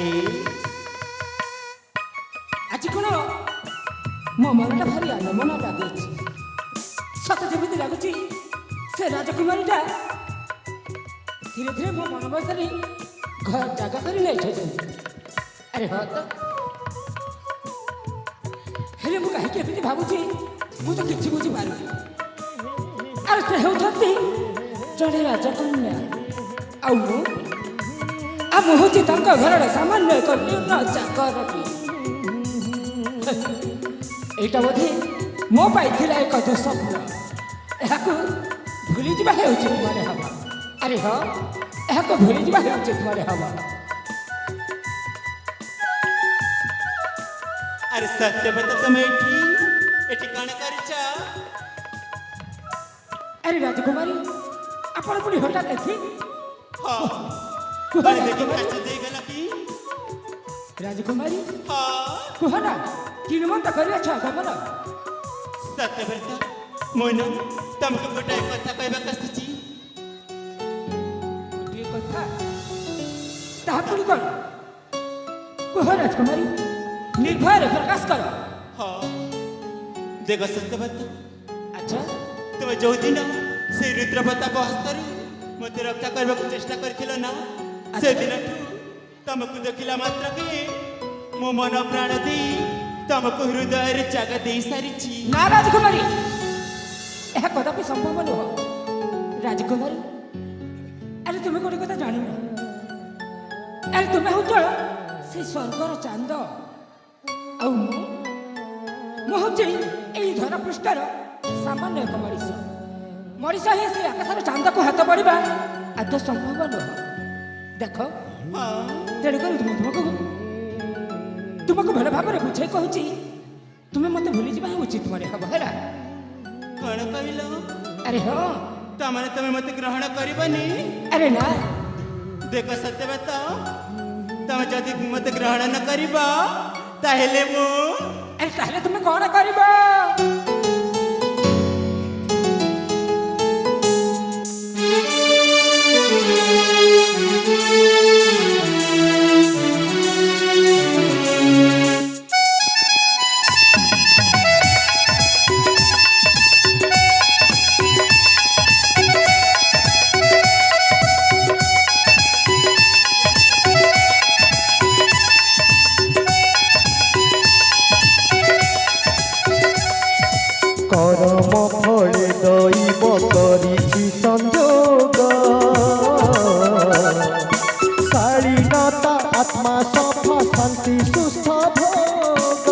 ଆରେ ଆଜି କ'ଣ ମୋ ମନଟା ଭାରି ଆନମନା ଲାଗୁଛି। ସତେ ଯେମିତି ଲାଗୁଛି ସେ ରାଜକୁମାରୀଟା ଧୀରେ ଧୀରେ ମୋ ମନ ବସାରେ ଘର ଜାଗା କରି ନେଇଛନ୍ତି। ଆରେ ହଁ ତ, ହେଲେ ମୁଁ କାହିଁକି ଏମିତି ଭାବୁଛି ମୁଁ ତ କିଛି ବୁଝିପାରୁନି। ଆରେ ସେ ହେଉଛନ୍ତି ଜଣେ ରାଜକନ୍ୟା, ଆଉ ମୁଁ ହେଉଛି ତାଙ୍କ ଘରର ସାମାନ୍ୟ ଏକ ନ୍ୟୁନ ଚାକରଟି। ଏଇଟା ବୋଧେ ମୋ ପାଇଁ ଥିଲା ଏକ ଦୁଃସ୍ୱପ୍ନ। ଏହାକୁ ଭୁଲିଯିବା ହେଉଛି ତୁମରେ ହବ। ଆରେ ହଁ, ଏହାକୁ ଭୁଲିଯିବା ହେଉଛି ତୁମରେ ହବ। ଆରେ ସତ୍ୟବତ ତମେ ଏଠି କଣ କରିଛ? ଆରେ ରାଜକୁମାରୀ, ଆପଣ ପୁଣି ହଠାତ୍ ଏଠି? ହଁ କଣ ଦେଖି କାଚ ଦେଇଗଲା କି? ରାଜକୁମାରୀ ହଁ କୁହ ନା, କି ନିମନ୍ତ କରିଅଛ ଗମନ? ସତ୍ୟବ୍ରତ, ମୁଁ ନା ତମକୁ ଗୋଟାଏ କଥା କହିବାକୁ ଆସିଛି। ଗୋଟିଏ କଥା? ତାହା ପୁଣି କ'ଣ? କୁହ ରାଜକୁମାରୀ, ନିର୍ଭୟରେ ପ୍ରକାଶ କର। ହଁ ଦେଖ ସତ୍ୟବ୍ରତ, ଆଚ୍ଛା, ତୁମେ ଯୋଉଦିନ ସେଇ ରୁଦ୍ରପ୍ରତାପ ହସ୍ତରୁ ମୋତେ ରକ୍ଷା କରିବାକୁ ଚେଷ୍ଟା କରିଥିଲ ନା, ସେଦିନଠୁ ତମକୁ ଦେଖିଲା ମାତ୍ରକେ ମୋ ମନ ପ୍ରାଣ ଦେଇ ତମକୁ ହୃଦୟରେ ଜାଗା ଦେଇ ସାରିଛି। ନା ରାଜକୁମାରୀ, ଏହା କଦାପି ସମ୍ଭବ ନୁହଁ। ରାଜକୁମାରୀ, ଆରେ ତୁମେ ଗୋଟେ କଥା ଜାଣିନ? ଆରେ ତୁମେ ହେଉଛ ସେଇ ସ୍ୱର୍ଗର ଚାନ୍ଦ, ଆଉ ମୁଁ ହେଉଛି ଏଇ ଧରା ପୃଷ୍ଠର ସାମାନ୍ୟ ଏକ ମଣିଷ। ମଣିଷ ହିଁ ସେ ଆକାଶର ଚାନ୍ଦକୁ ହାତ ବଢ଼ିବା ଆଦୌ ସମ୍ଭବ ନୁହଁ। ଦେଖ, ତେଣୁକରି ତୁମକୁ ଭଲ ଭାବରେ ବୁଝାଇ କହୁଛି, ତୁମେ ମୋତେ ଭୁଲିଯିବା ହିଁ ଉଚିତ ମନେ ହବ। ହେଲା? କଣ କହିଲ? ଆରେ ହଁ, ତାମାନେ ତମେ ମୋତେ ଗ୍ରହଣ କରିବନି? ଆରେ ନା। ଦେଖ ସତ୍ୟବ୍ରତ, ତମେ ଯଦି ମୋତେ ଗ୍ରହଣ ନ କରିବ ତାହେଲେ ତାହେଲେ ତୁମେ କ'ଣ କରିବ? করম ফলে দৈব করিছি সংযোগ, শালীনতা আত্মা সফা শান্তি সুস্থ ভোগ,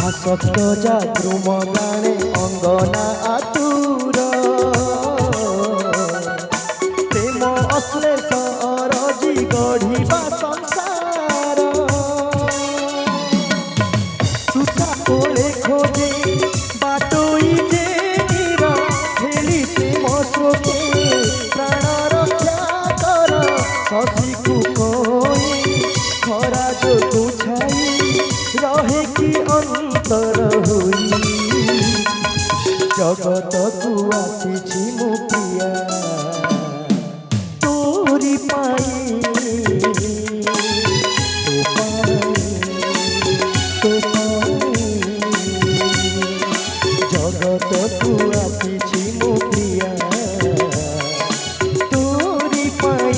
আসক্ত জাগ্রুম গানে অঙ্গনা আতুর, প্রেম অশ্লেষ অরজি গঢ়িবা সংসার, কোলে খোঁজে বাটই যে নিরা হেলি প্রেম স্রোতে প্রাণ রক্ষা কর, শশীকু কই খরা যোগু ছাই রহে কি অন্তর হই, জগতকু আসিছি মু প্রিয়া তোরি পাই, জগতকু আসিছি মু প্রিয়া তোরি পাই,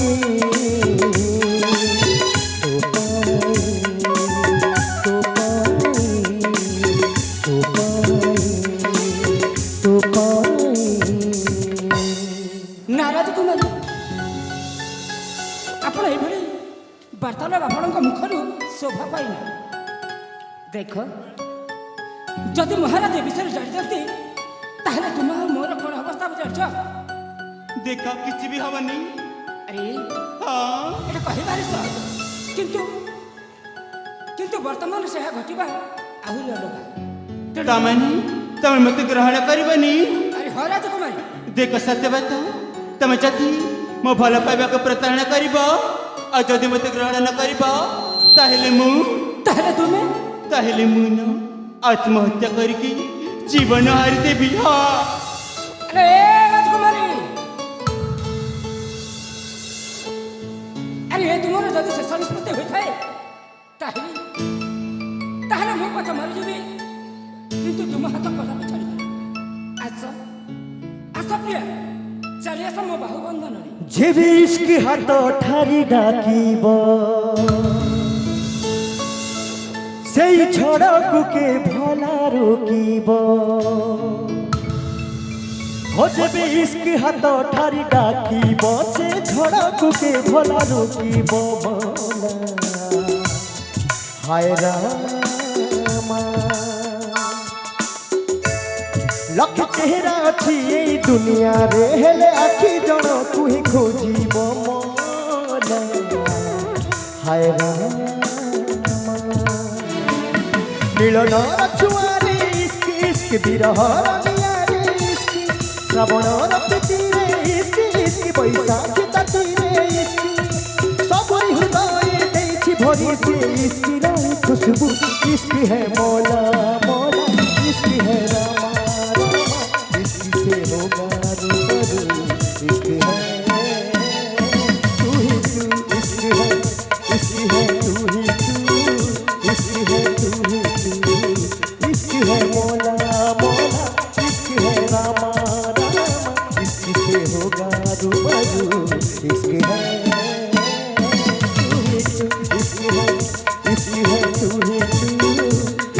ନା ରାଜକୁମାରୀ, ଆପଣ ଏଇଭଳି ବାର୍ତ୍ତାଳାପ ଆପଣଙ୍କ ମୁଖରୁ ଶୋଭା ପାଇନା। ଦେଖ, ଯଦି ମହାରାଜ ଏ ବିଷୟରେ ଜାଣିଛନ୍ତି ତାହେଲେ ତୁମ ଆଉ ମୋର କ'ଣ ଅବସ୍ଥା ଜାଣିଛ? ଦେଖ କିଛି ବି ହବନି। ଆରେ ହଁ এটা କହିବାରେ ସହଜ, କିନ୍ତୁ ବର୍ତ୍ତମାନ ସେହା ଘଟିବା ଆହୁରି ଅଲଗା। ତାମାନେ ତମେ ମୋତେ ଗ୍ରହଣ କରିବନି? ଆରେ ହଁ ରାଜକୁମାରୀ, ଦେଖ ସତ୍ୟବ୍ରତ, ତମେ ଯଦି ମୋ ଭଲ ପାଇବାକୁ ପ୍ରତାରଣା କରିବ ଆଉ ଯଦି ମୋତେ ଗ୍ରହଣ ନ କରିବ ତାହେଲେ ମୁଁ ନା ଆତ୍ମହତ୍ୟା କରିକି ଜୀବନ ହାରିଦେବି। ହଁ ଆରେ ରାଜକୁମାରୀ, ଆରେ ଏ ତୁମର ଯଦି ଶେଷ ନିଷ୍ପତ୍ତି ହୋଇଥାଏ ତାହେଲେ ତାହେଲେ ମୋ ପଛ ମରିଯିବି, କିନ୍ତୁ ତୁମ ହାତ କଦାପି ଛାଡ଼ିବି। ଆସ ଆସ ପ୍ରିୟା, ଚାଲି ଆସ ମୋ ବାହୁବନ୍ଧନରେ। ଯେବେ ଇସ୍କ ହାତ ଠାରି ଡାକିବ সেই ঝড়କୁ কে ভলা রোকিব। ও যেবে ইস্ক হাত ঠারি ডাকিব সে ঝড়କୁ কে ভলা রোকিব। মৌলা হায় রামা লক্ষ চেহারা অছি এই দুনিয়ারে হেলে আখি জনকু হি খোঁজিব। মৌলা হায় রামা মিলনর ছুয়ারে ইস্কি ইস্কি বিরহর নিয়ারে ইস্কি শ্রাবণর প্রীতিরে ইস্কি ইস্কি বৈশাখী তাতিরে ইস্কি সবরি হৃদয়ে দেইছি ভরি সে ইস্কির খুশবু। ইস্কি হে মৌলা মৌলা ইস্কি হে রামা রামা ইস্কি সে হোগা রূবরু। ইস্কি হে তু হি তু ইস্কি হে তু হি তু ইস্কি হে তু হি ইস্কি হে মৌলা মৌলা ইস্কি হে রামা রামা ইস্কি সে হোগা রূবরু। ইস্কি হে তু হি তু ইস্কি হে তু হি তু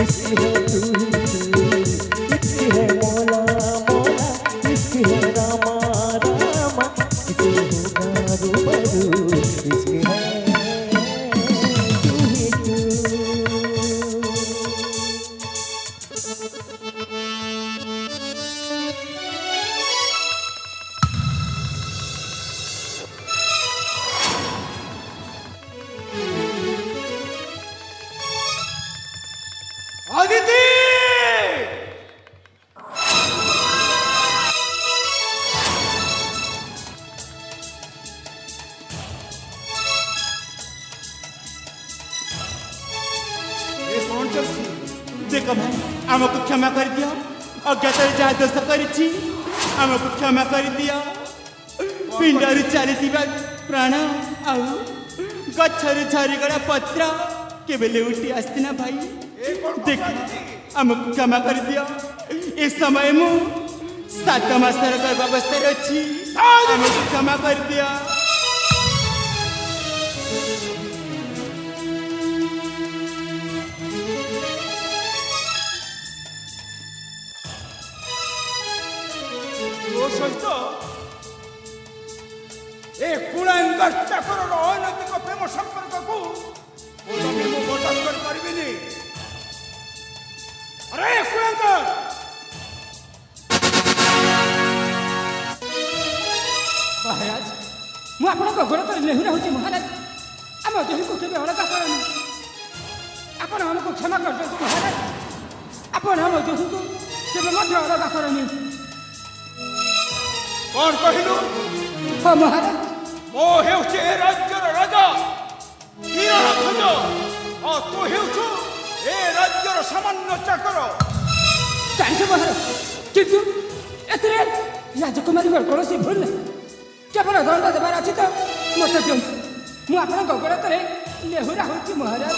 ইস্কি হে তু হি তু ইস্কি হে মৌলা মৌলা ইস্কি হে রামা রামা ইস্কি হোগা রূবরু। ইস্কি হে তু হি তু। অদিতি! ଏ କ'ଣ ଚାଲିଛି? ଦେଖ ଭାଇ, ଆମକୁ କ୍ଷମା କରିଦିଅ। ଅଜ୍ଞାତରେ ଯାହା ଦୋଷ କରିଛି ଆମକୁ କ୍ଷମା କରିଦିଅ। ପିଣ୍ଡରୁ ଚାଲିଥିବା ପ୍ରାଣ ଆଉ ଗଛରୁ ଝରିଗଲା ପତ୍ର କେବେ ଲେଉଟି ଆସିନା ଭାଇ। ଦେଖ ଆମକୁ କ୍ଷମା କରିଦିଅ। ଏ ସମୟ ମୁଁ 7 ମାସର ଗର୍ଭାବସ୍ଥାରେ ଅଛି। ଆମକୁ କ୍ଷମା କରିଦିଅ। ତୋ ସହିତ ଏ କୁଳାଙ୍ଗ ଚାକରର ଅନୈତିକ ପ୍ରେମ ସମ୍ପର୍କକୁ ମୁଁ ବରଦାସ୍ତ କରିପାରିବିନି। ଆରେ କୁଳାଙ୍ଗ! ମହାରାଜ, ମୁଁ ଆପଣଙ୍କ ଗୋଡ଼ ତଳେ ନେହୁରା ହେଉଛି। ମହାରାଜ, ଆମ ଦେହକୁ କେବେ ଅଲଗା କରନି। ଆପଣ ଆମକୁ କ୍ଷମା କରିଦିଅନ୍ତୁ ମହାରାଜ। ଆପଣ ଆମ ଦେହକୁ କେବେ ମଧ୍ୟ ଅଲଗା କରନି। କ'ଣ କହିଲୁ? ହଁ ମହାରାଜ। ମୁଁ ହେଉଛି ଏ ରାଜ୍ୟର ରାଜା କିରଣଧ୍ୱଜ, ଆଉ ତୁ ହେଉଛୁ ଏ ରାଜ୍ୟର ସାମାନ୍ୟ ଚାକର। ଜାଣିଛ ମହାରାଜ, କିନ୍ତୁ ଏଥିରେ ରାଜକୁମାରୀଙ୍କର କୌଣସି ଭୁଲ ନାହିଁ। କେବଳ ଦଣ୍ଡ ଦେବାର ଅଛି ତ ମୋତେ ଦିଅନ୍ତୁ। ମୁଁ ଆପଣଙ୍କ ଗୋଡ଼ ତଳେ ନେହୁରା ହେଉଛି ମହାରାଜ।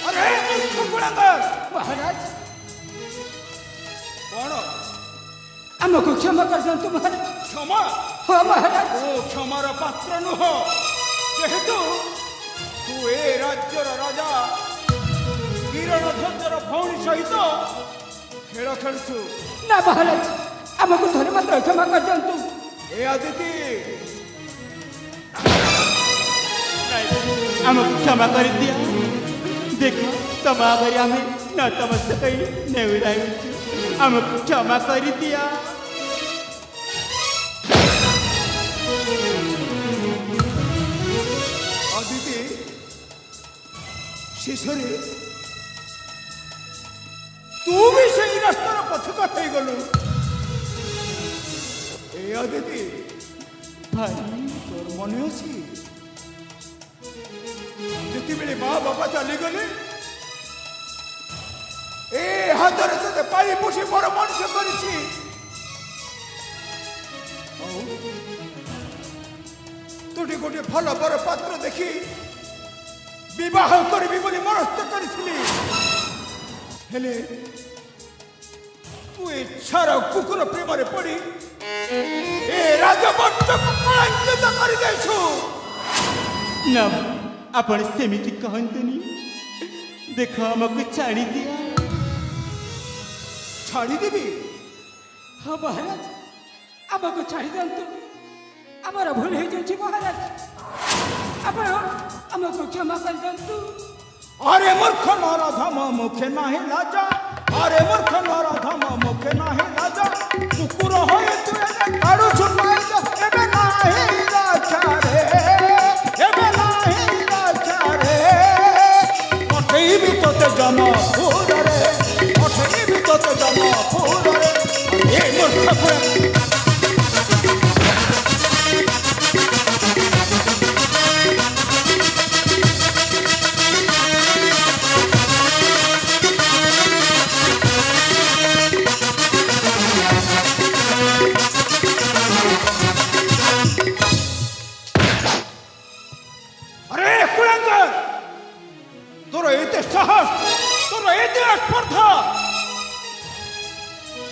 ଆରେ କୁଳାଙ୍ଗ! ମହାରାଜ, କ'ଣ ଆମକୁ କ୍ଷମା କରିଦିଅନ୍ତୁ ମହାରାଜ। କ୍ଷମା? ହଁ ମହାରାଜ। ତୁ କ୍ଷମାର ପାତ୍ର ନୁହଁ, ଯେହେତୁ ତୁ ଏ ରାଜ୍ୟର ରାଜା କିରଣଧ୍ୱଜର ଭଉଣୀ ସହିତ ଖେଳ ଖେଳୁଛୁ। ନା ମହାରାଜ, ଆମକୁ ଥରେ ମାତ୍ର କ୍ଷମା କରିଦିଅନ୍ତୁ। ଏ ଅଦିତି, ଆମକୁ କ୍ଷମା କରିଦିଅ। ଦେଖ, ତମ ଆଗରେ ଆମେ ନତମସ୍ତକ ହୋଇ ନେହୁରା ହେଉଛୁ। ଆମକୁ କ୍ଷମା କରିଦିଅ। ଅଦିତି ଶେଷରେ ତୁ ବି ସେଇ ରାସ୍ତାର ପଥକ ହେଇଗଲୁ। ଏ ଅଦିତି, ଭାଇ, ତୋର ମନେ ଅଛି ଯେତେବେଳେ ମା ବାପା হাতরে তোতে পালি পুষি বড় মানুষ করেছি। দুটি গোটি ভালো বড় পাত্র দেখি বিবাহ করবি বলে মনস্থ করেছিলি, হেলে তুই ছাড়াও কুকুর প্রেমরে পড়ি এ রাজবংশକୁ କଳଙ୍କିତ କରିଦେଇଛୁ। ନା ଆପଣ ସେମିତି କହନ୍ତୁନି, ଦେଖ ଆମକୁ ଛାଡ଼ି ଦିଅ। ଛାଡ଼ିଦେବି? ହଁ ମହାରାଜ, ଆମକୁ ଛାଡ଼ି ଦିଅନ୍ତୁ। ଆମର ଭୁଲ ହେଇଯାଉଛି ମହାରାଜ, ଆପଣ ଆମକୁ କ୍ଷମା କରିଦିଅନ୍ତୁ। আরে মূর্খ নরধম মুখে নাহি লাজা, আরে মূর্খ নরধম মুখে নাহি লাজা, কুকুর হয়ে তুই কাড়ুছু পাইজ এবে নাহি রাজা রে, এবে নাহি রাজা রে। পঠেইবি তোতে জনপুর রে, পঠেইবি তোতে জনপুর রে। এ মূর্খ পুরা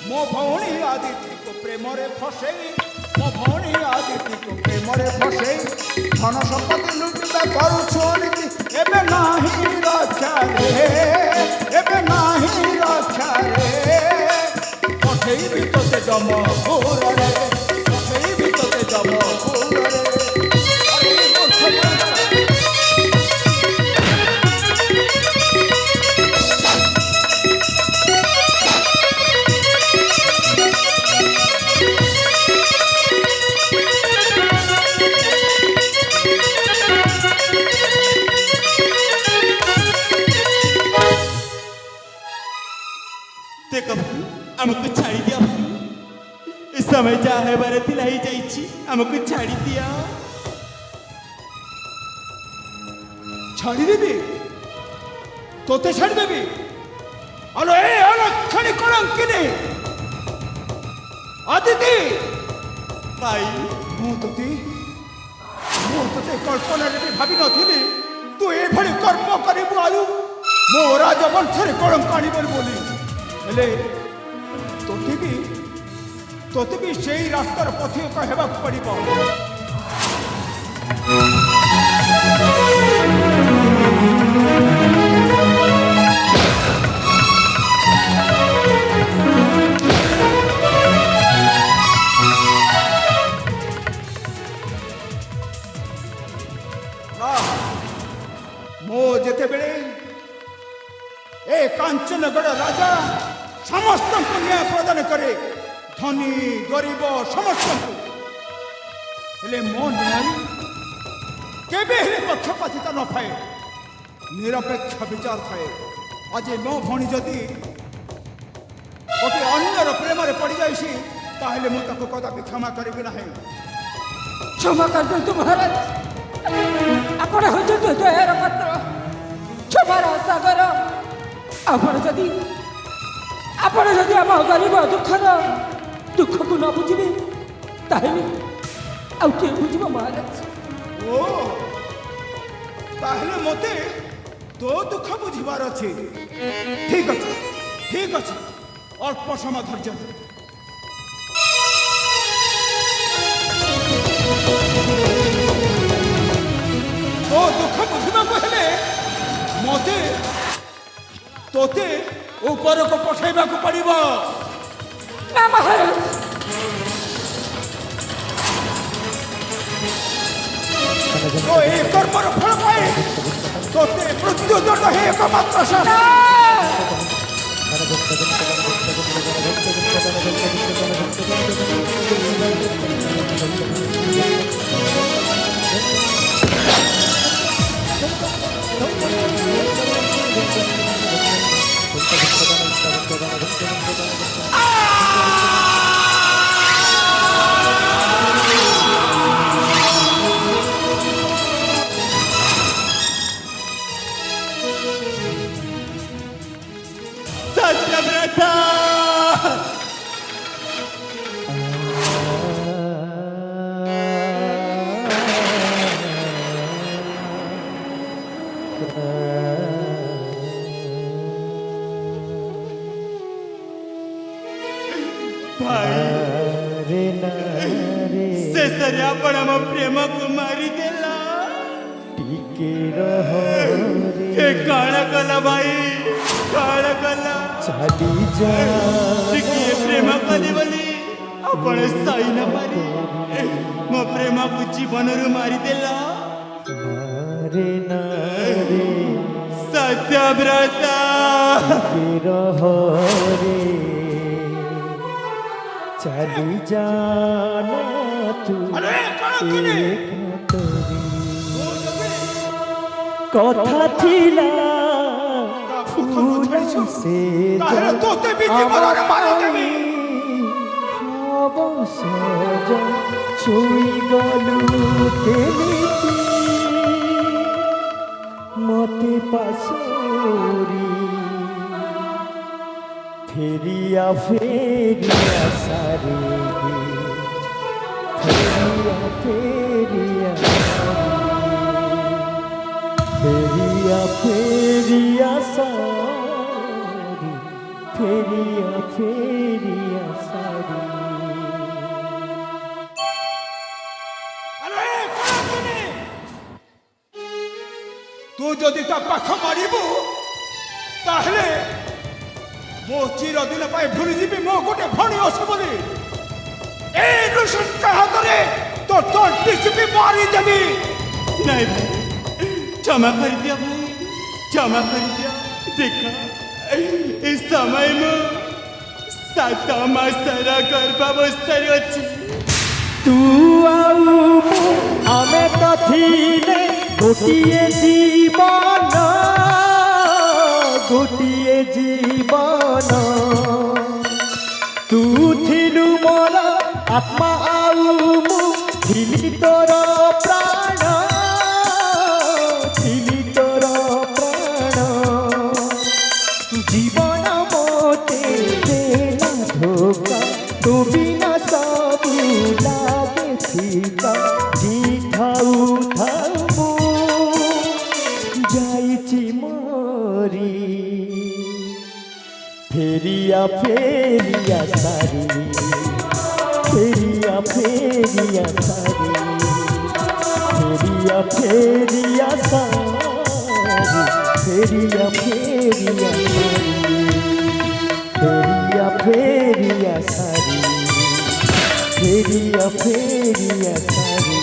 ମୋ ଭଉଣୀ ଆଦିତ୍ୟକୁ ପ୍ରେମରେ ଫସେଇ, ମୋ ଭଉଣୀ ଆଦିତ୍ୟକୁ ପ୍ରେମରେ ଫସେଇ ଧନ ସମ୍ପତ୍ତି ଲୁଟିବା କରୁଛୁ ଅନୀତି। ଏବେ ନାହିଁ ରକ୍ଷା ରେ, ଏବେ ନାହିଁ ରକ୍ଷା ରେ। ପଠେଇବି ତୋତେ ଯମପୁରରେ, ପଠେଇବି ତୋତେ ଯମପୁରରେ। ଦେଖ ଭାଇ, ଆମକୁ ଛାଡ଼ି ଦିଅ ଭାଇ, ଏ ସମୟ ଯାହା ହେବାର ଥିଲା ହେଇଯାଇଛି, ଆମକୁ ଛାଡ଼ି ଦିଅ। ଛାଡ଼ିଦେବି? ତୋତେ ଛାଡ଼ିଦେବି? ଆଲୋ ଏ ଅଲକ୍ଷଣୀ କଳଙ୍କିନୀ ଆଦିତି, ଭାଇ ମୁଁ ତୋତେ କଳ୍ପନାରେ ବି ଭାବିନଥିଲି ତୁ ଏଭଳି କର୍ମ କରିବୁ ଆୟୁ ମୋ ରାଜବଂଶରେ କଳଙ୍କ ଆଣିବନି ବୋଲି। ହେଲେ ତୋତେ ବି ସେଇ ରାସ୍ତାର ପଥିକ ହେବାକୁ ପଡ଼ିବ। ମୁଁ ଯେତେବେଳେ ଏ କାଞ୍ଚନଗଡ଼ ରାଜା ସମସ୍ତଙ୍କୁ ନ୍ୟାୟ ପ୍ରଦାନ କରେ, ଧନୀ ଗରିବ ସମସ୍ତଙ୍କୁ, ହେଲେ ମୋ ନ୍ୟାୟ କେବେ ହେଲେ ପକ୍ଷପାତିତା ନଥାଏ, ନିରପେକ୍ଷ ବିଚାର ଥାଏ। ଆଜି ମୋ ଭଉଣୀ ଯଦି ଗୋଟିଏ ଅନ୍ୟର ପ୍ରେମରେ ପଡ଼ିଯାଇଛି, ତାହେଲେ ମୁଁ ତାକୁ କଦାପି କ୍ଷମା କରିବି ନାହିଁ। କ୍ଷମା କରିଦିଅନ୍ତୁ ମହାରାଜ, ଆପଣ ହେଉଛନ୍ତି ଦୟାର ପାତ୍ର, କ୍ଷମାର ସାଗର। ଆପଣ ଯଦି ଆମ ଗରିବ ଦୁଃଖକୁ ନ ବୁଝିବେ, ତାହେଲେ ଆଉ କିଏ ବୁଝିବ ମହାରାଜ? ଓ ତାହେଲେ ମୋତେ ତୋ ଦୁଃଖ ବୁଝିବାର ଅଛି। ଠିକ ଅଛି, ଠିକ ଅଛି, ଅଳ୍ପ ସମୟ ଧୈର୍ଯ୍ୟ ଧର। ତୋ ଦୁଃଖ ବୁଝିବାକୁ ହେଲେ ମୋତେ ତୋତେ ଉପରକୁ ପଠାଇବାକୁ ପଡ଼ିବ। ନା ମହାରାଜ, তো এই কর্মর ফল পাই তোতে মৃত্যুদণ্ড হে একমাত্র শাস্তি। सत्यव्रत କଥା ଭାଇ ଶେଷରେ ଆପଣ ଆମ ପ୍ରେମକୁ ମାରିଦେଲା ଏ କାଣ କଲା ଭାଇ କାଣ କଲା ଟିକିଏ ପ୍ରେମ କଲି ବୋଲି ଆପଣ ସହି ନ ପାରି ମୋ ପ୍ରେମକୁ ଜୀବନରୁ ମାରିଦେଲା ସତ୍ୟବ୍ରତ ଚାଲି ଜାନା ତୁ ଆରେ କଣ କିନି କଥା ଥିଲା ଫୁଲ ସେ ତାହେଲେ ତୋତେ ବି ଜୀବନରେ ମାରିଦେବି ଅବସର ଛୁଇ ଗଲୁ କେମିତି ମତେ ପାଶୋରି ফেরিয়া ফেরিয়া সারে ফেরিয়া ফেরিয়া ফেরিয়া ফেরিয়া সারে ফেরিয়া ফেরিয়া সারে আরে কଣ কিনি ତୁ ଯଦି ତା ପାଖ ମାରିବୁ ତାହେଲେ ମୋ ଚିରଦିନ ପାଇଁ ଭୁଲିଯିବି ମୋ ଗୋଟେ ଭଣୀ ଅଛି ବୋଲି এই নৃশংস হাତରେ তো তন্টি চিপি মারিদেবি नहीं भाई क्षमा कर दिया भाई क्षमा कर दिया देखा इस समय में 7 मासर गर्भावस्था अच्छी तू आउ आमे तो थिले गोटिए जीवन गोटिए जीवन तू थिलु मोर आत्मा आउ मु थिली तोर प्राण थिली तोर प्राण जीवन मोते देला धोखा तू बिना सब लागे फीका जी थाउ थाउ जाइछि मोरी फेरिया फेरिया सारी फेरिया फेरिया सारी फेरिया फेरिया सारी फेरिया फेरिया सारी फेरिया फेरिया सारी फेरिया फेरिया सारी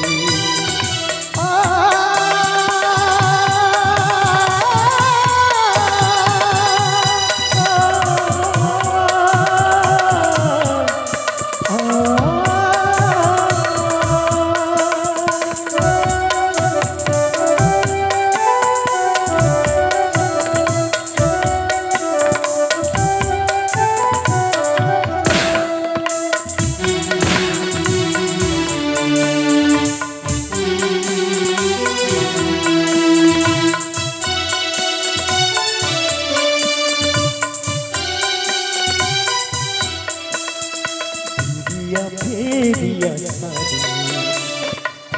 फेरिया सारी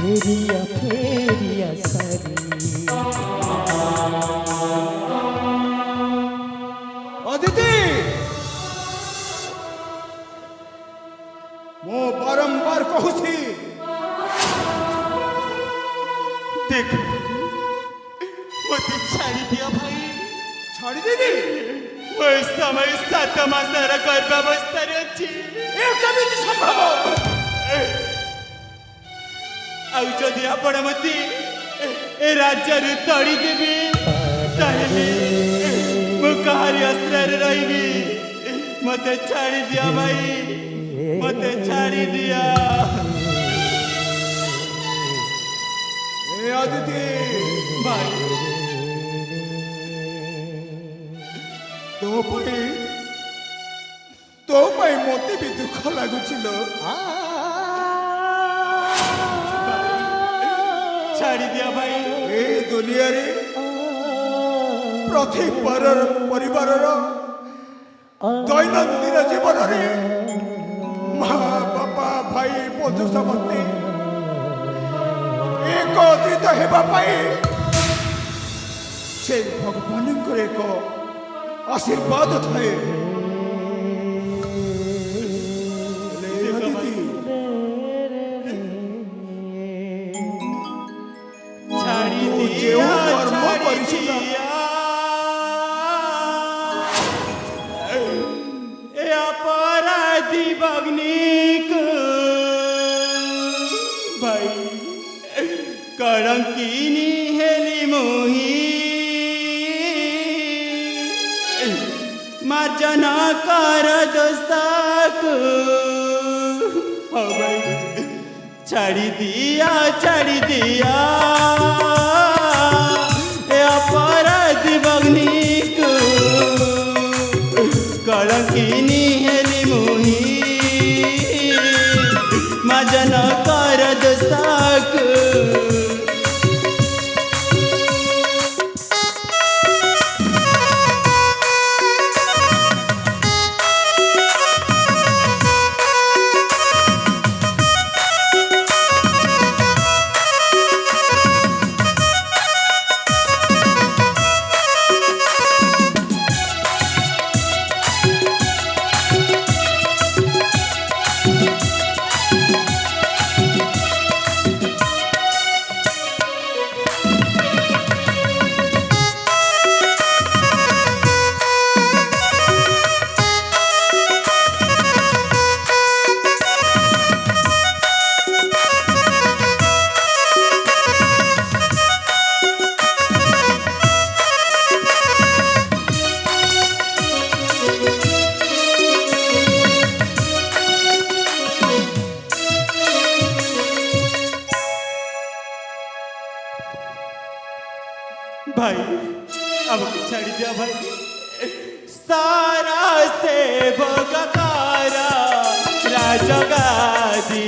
फेरिया फेरिया सारी অদিতি ମୁଁ ବାରମ୍ବାର କହୁଛି देख मत छाड़ी दिया भाई ଛାଡ଼ିଦେବି वो इस समय 7 मासर गर्भावस्था अच्छी ଏ କେମିତି ସମ୍ଭବ ଆଉ ଯଦି ଆପଣ ମତେ ଏ ରାଜ୍ୟରୁ ତଡ଼ି ଦେବେ ତାହେଲେ ମୁଁ କାହାରି ଆଶ୍ରୟରେ ରହିବି ମତେ ଛାଡ଼ି ଦିଅ ଭାଇ ମତେ ଛାଡ଼ି ଦିଅ ଏ ଅଦିତି ଭାଇ ତୋ ପାଇଁ ମୋତେ ବି ଦୁଃଖ ଲାଗୁଛି ଲୋ ଛାଡ଼ି ଦିଅ ଭାଇ ଏ ଦୁନିଆରେ ପ୍ରତି ପରିବାରର দৈনন্দিন জীবନରେ মা বাপা ভাই বন্ধু ସମସ୍ତେ একত্রিত ହେବା ପାଇଁ ସେ ଭଗବାନଙ୍କର ଏକ ଆଶୀର୍ବାଦ ଥାଏ। ଦିଦି ଛାଡ଼ି ତୁ ଦିଅ ଯେଉଁ କର୍ମ ଛାଡ଼ି କରିଛୁ ନା ଦିଅ। ଏ ଅପରାଧୀ ଭଗ୍ନୀକୁ ଭାଇ କଳଙ୍କିନୀ ହେଲି ମୁହିଁ ମାର୍ଜନ କର ଦୋଷକୁ ହଉ ଭାଇ ଛାଡ଼ି ଦିଅ ଛାଡ଼ି ଦିଅ ଏ ଅପରାଧୀ ଭଗ୍ନୀକୁ କଳଙ୍କିନୀ ହେଲି ମୁହିଁ ମାର୍ଜନ କର ଦୋଷକୁ भाई अब छाड़ी दिया भाई सारा से भोगकारा राजगादी